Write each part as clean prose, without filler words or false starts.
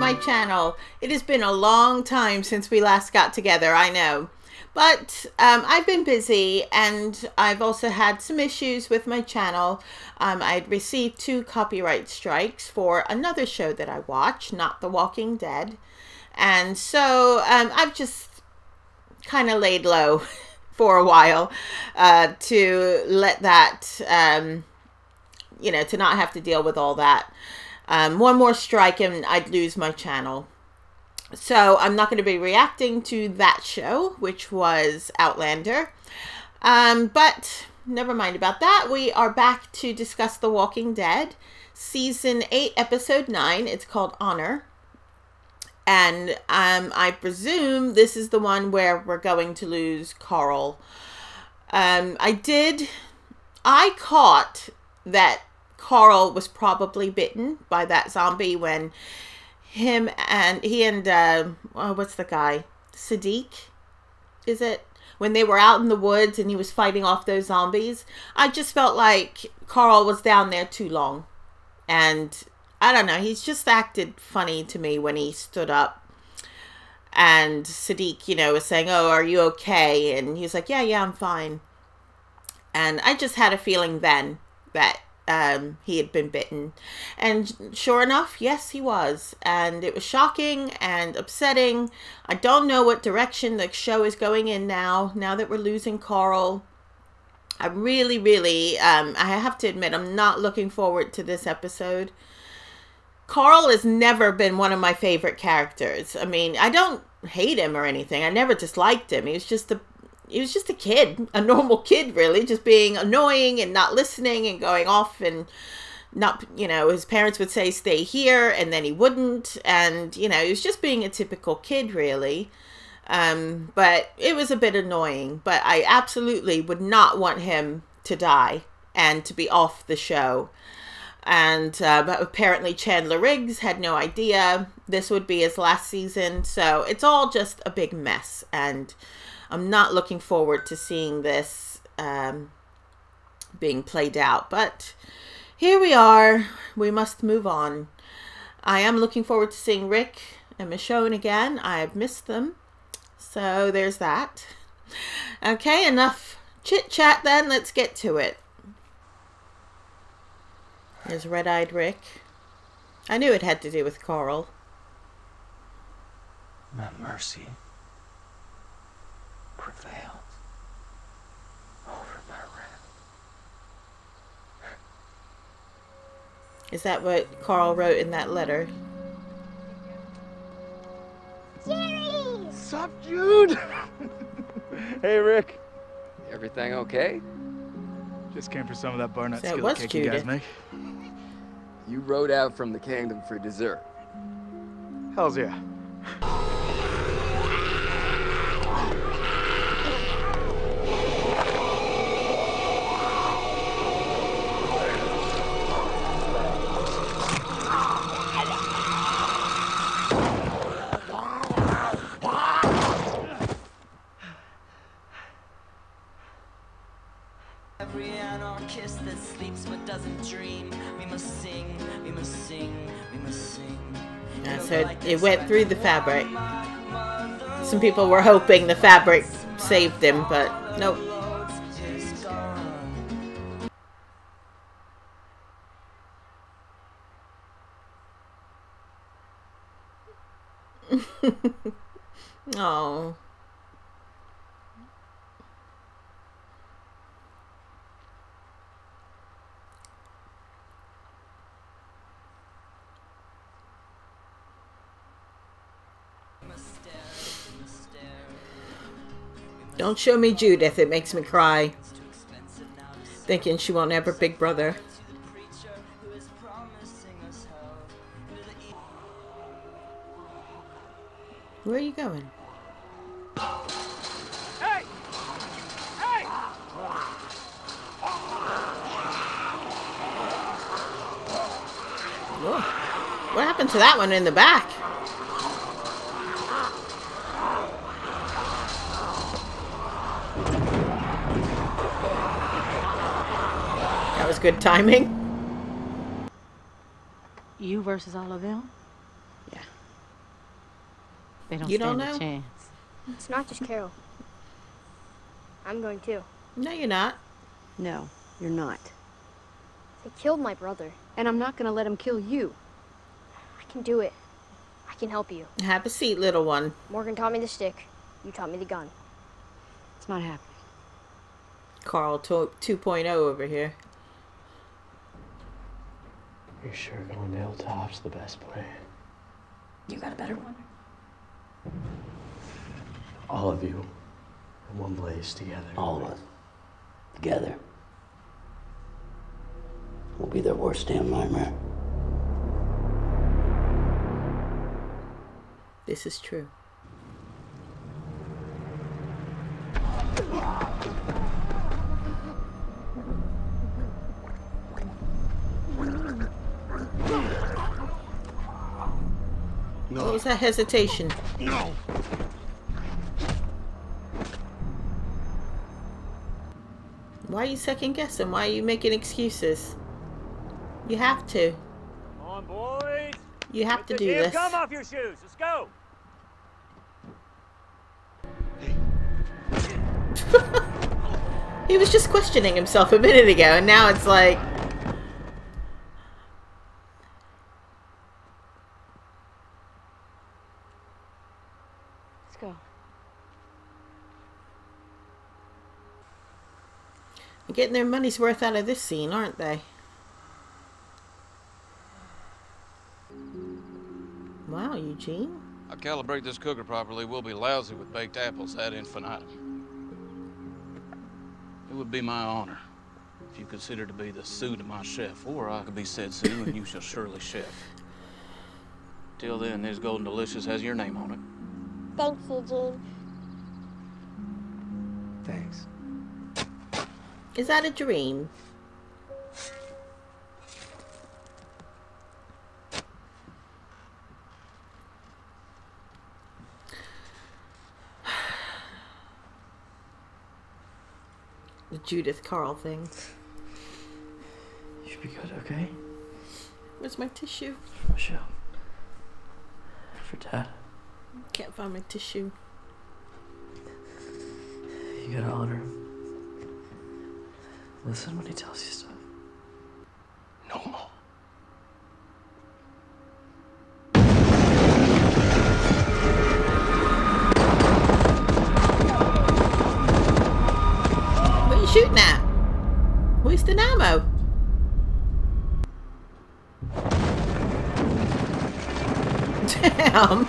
my channel. It has been a long time since we last got together, I know. But I've been busy, and I've also had some issues with my channel. I'd received 2 copyright strikes for another show that I watch, not The Walking Dead. And so I've just kind of laid low for a while to let that, you know, to not have to deal with all that. One more strike and I'd lose my channel. So I'm not going to be reacting to that show, which was Outlander. But never mind about that. We are back to discuss The Walking Dead, Season 8, Episode 9. It's called Honor. And I presume this is the one where we're going to lose Carl. I caught that Carl was probably bitten by that zombie when he and what's the guy? Sadiq, is it? When they were out in the woods and he was fighting off those zombies. I just felt like Carl was down there too long. And I don't know, he's just acted funny to me when he stood up. And Sadiq, you know, was saying, "Oh, are you okay?" And he was like, yeah, I'm fine. And I just had a feeling then that he had been bitten. And sure enough, yes, he was. And it was shocking and upsetting. I don't know what direction the show is going in now that we're losing Carl. I really, I have to admit, I'm not looking forward to this episode. Carl has never been one of my favorite characters. I mean, I don't hate him or anything. I never disliked him. He was just a kid, a normal kid, really, just being annoying and not listening and going off and not, you know, his parents would say, "Stay here," and then he wouldn't. And, you know, he was just being a typical kid, really. But it was a bit annoying. But I absolutely would not want him to die and to be off the show. And but apparently Chandler Riggs had no idea this would be his last season. So it's all just a big mess. And I'm not looking forward to seeing this being played out. But here we are. We must move on. I am looking forward to seeing Rick and Michonne again. I've missed them. So there's that. Okay, enough chit-chat then. Let's get to it. There's Red-Eyed Rick. I knew it had to do with Carl. My mercy prevails over my wrath. Is that what Carl wrote in that letter? Jerry! Sup, Jude? Hey, Rick. Everything okay? Just came for some of that butternut So it skillet was cake you guys Judith. make. You rode out from the kingdom for dessert. Hells yeah. Every anarchist that sleeps but doesn't dream. We must sing, we must sing, we must sing. Yeah, so it went through the fabric. Some people were hoping the fabric saved him, but nope. Oh. Don't show me Judith, it makes me cry. Thinking she won't have her big brother. Where are you going? Hey! Hey! Whoa. What happened to that one in the back? That was good timing. You versus all of them? Yeah. They don't You don't stand a know? chance. It's not just Carol. I'm going too. No, you're not. No, you're not. They killed my brother. And I'm not gonna let him kill you. I can do it. I can help you. Have a seat, little one. Morgan taught me the stick. You taught me the gun. It's not happening. Carl 2.0 over here. You're sure going to Hilltop's the best plan? You got a better one? All of you in one place together. All of us. Together. We'll be their worst damn nightmare. This is true. No. What was that hesitation? No. Why are you second guessing? Why are you making excuses? You have to. Come on, boys. You have to Get do the damn this. gum off your shoes. Let's go. He was just questioning himself a minute ago, and now it's like... Let's go. They're getting their money's worth out of this scene, aren't they? Wow, Eugene. I calibrate this cooker properly, we'll be lousy with baked apples ad infinitum. It would be my honor if you consider to be the sous to my chef, or I could be said sous and you shall surely chef. Till then, this Golden Delicious has your name on it. Thanks, Eugene. Thanks. Is that a dream? The Judith Carl thing. You should be good, okay? Where's my tissue? For Michelle. For Dad. Can't find my tissue. You gotta honor him. Listen when he tells you stuff. No more. What are you shooting at? Wasting ammo. Damn.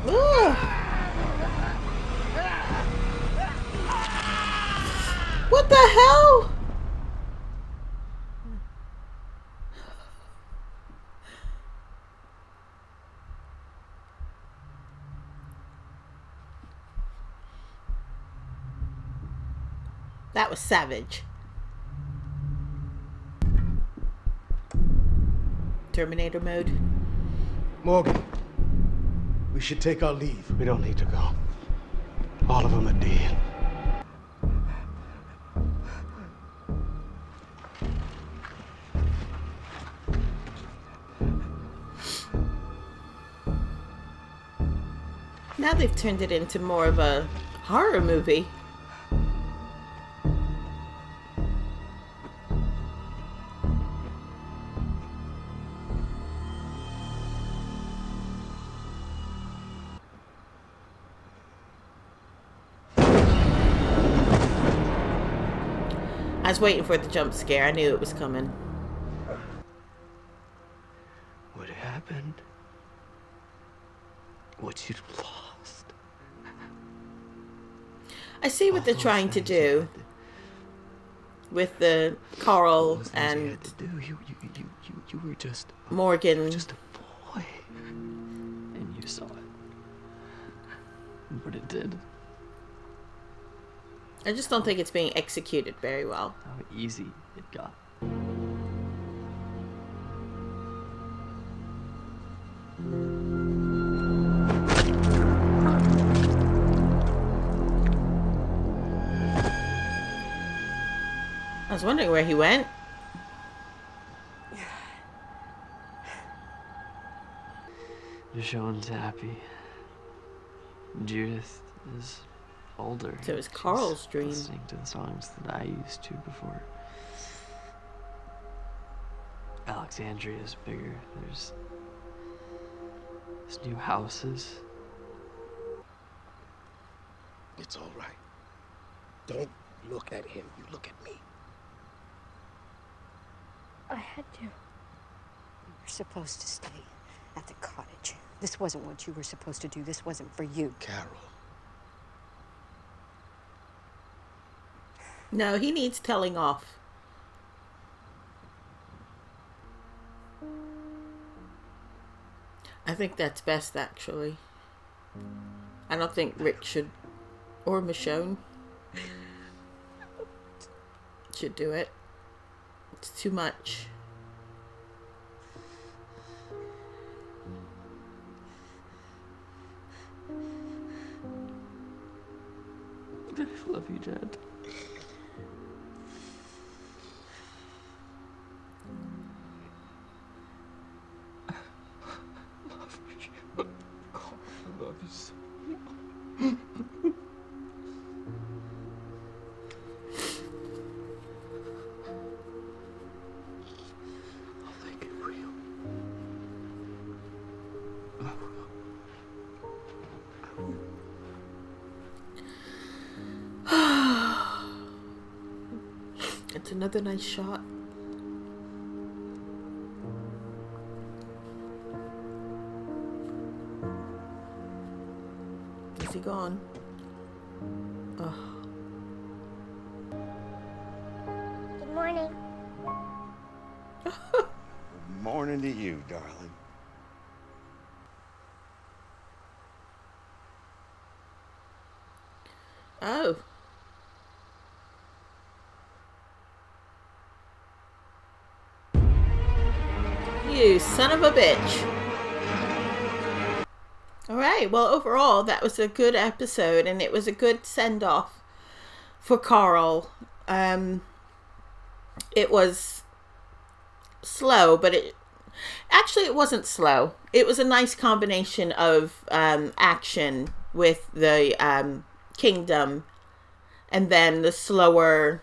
Ugh. What the hell? That was savage. Terminator mode. Morgan, we should take our leave. We don't need to go. All of them are dead. Now they've turned it into more of a horror movie. I was waiting for the jump scare. I knew it was coming. What happened? What you'd lost. I see what they're trying to do with the Carl and You were just Morgan. just a boy. And you saw it. But it did. I just don't think it's being executed very well. How easy it got. I was wondering where he went. Michonne's happy. Judith is older. So it's Carl's dream. Listening to the songs that I used to before. Alexandria's bigger. There's new houses. It's all right. Don't look at him. You look at me. I had to. You were supposed to stay at the cottage. This wasn't what you were supposed to do. This wasn't for you. Carol. No, he needs telling off. I think that's best, actually. I don't think Rick should, or Michonne, should do it. It's too much. I love you, Dad. It's another nice shot. Is he gone? Oh. Good morning. Morning to you, darling. Oh. You son of a bitch. Alright, well, overall, that was a good episode, and it was a good send-off for Carl. It was slow, but it wasn't slow. It was a nice combination of action with the kingdom, and then the slower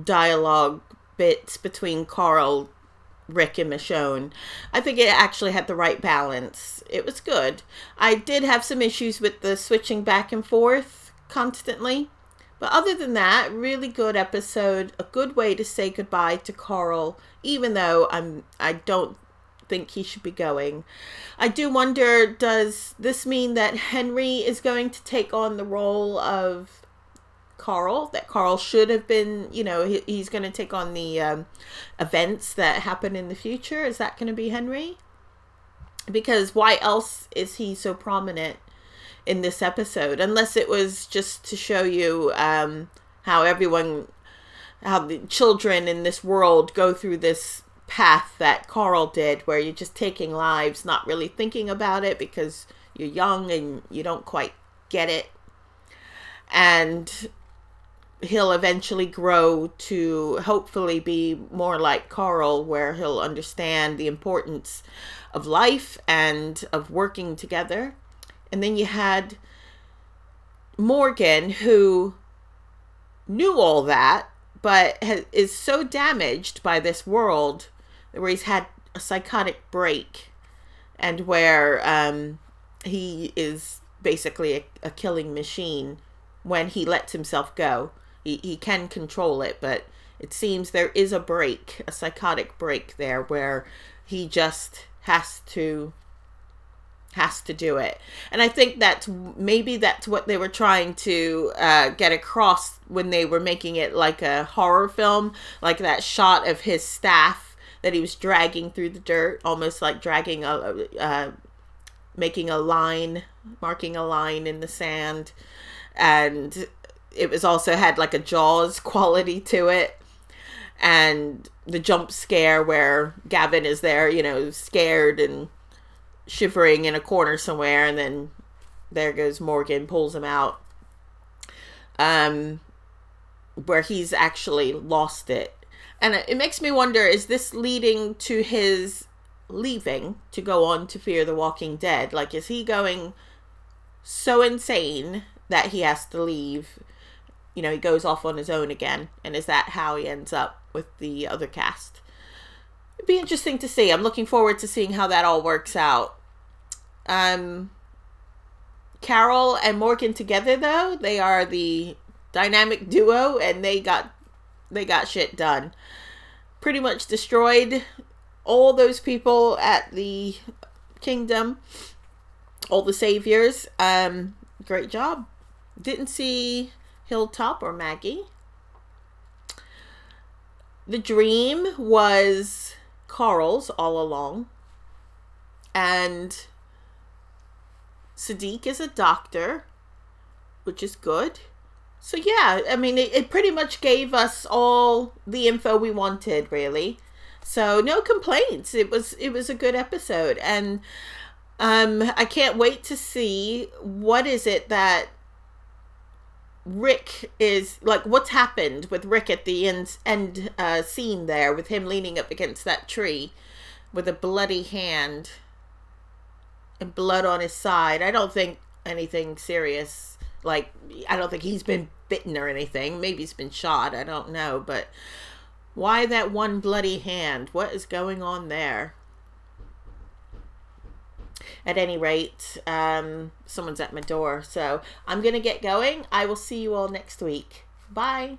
dialogue bits between Carl, Rick, and Michonne. I think it actually had the right balance. It was good. I did have some issues with the switching back and forth constantly, but other than that, really good episode. A good way to say goodbye to Carl, even though I don't think he should be going. I do wonder, does this mean that Henry is going to take on the role of Carl, that Carl should have been, you know, he's going to take on the events that happen in the future? Is that going to be Henry? Because why else is he so prominent in this episode? Unless it was just to show you how the children in this world go through this path that Carl did, where you're just taking lives, not really thinking about it because you're young and you don't quite get it. And he'll eventually grow to hopefully be more like Carl, where he'll understand the importance of life and of working together. And then you had Morgan, who knew all that, but is so damaged by this world where he's had a psychotic break, and where he is basically a killing machine when he lets himself go. He can control it, but it seems there is a break, a psychotic break there, where he just has to do it. And I think maybe that's what they were trying to get across when they were making it like a horror film, like that shot of his staff that he was dragging through the dirt, almost like dragging making a line, marking a line in the sand. And it was also had like a Jaws quality to it. And the jump scare where Gavin is there, you know, scared and shivering in a corner somewhere, and then there goes Morgan, pulls him out. where he's actually lost it. And it makes me wonder, is this leading to his leaving to go on to Fear the Walking Dead? Like, is he going so insane that he has to leave? You know, he goes off on his own again. And is that how he ends up with the other cast? It'd be interesting to see. I'm looking forward to seeing how that all works out. Carol and Morgan together, though, they are the dynamic duo, and they got shit done. Pretty much destroyed all those people at the kingdom, all the saviors. Great job. Didn't see Hilltop or Maggie. The dream was Carl's all along, and Siddiq is a doctor, which is good. So yeah, I mean, it pretty much gave us all the info we wanted, really. So no complaints. It was a good episode, and I can't wait to see what is it that Rick is like. What's happened with Rick at the end scene there, with him leaning up against that tree with a bloody hand and blood on his side. I don't think anything serious. Like, I don't think he's been bitten or anything. Maybe he's been shot. I don't know. But why that one bloody hand? What is going on there? At any rate, someone's at my door. So I'm going to get going. I will see you all next week. Bye.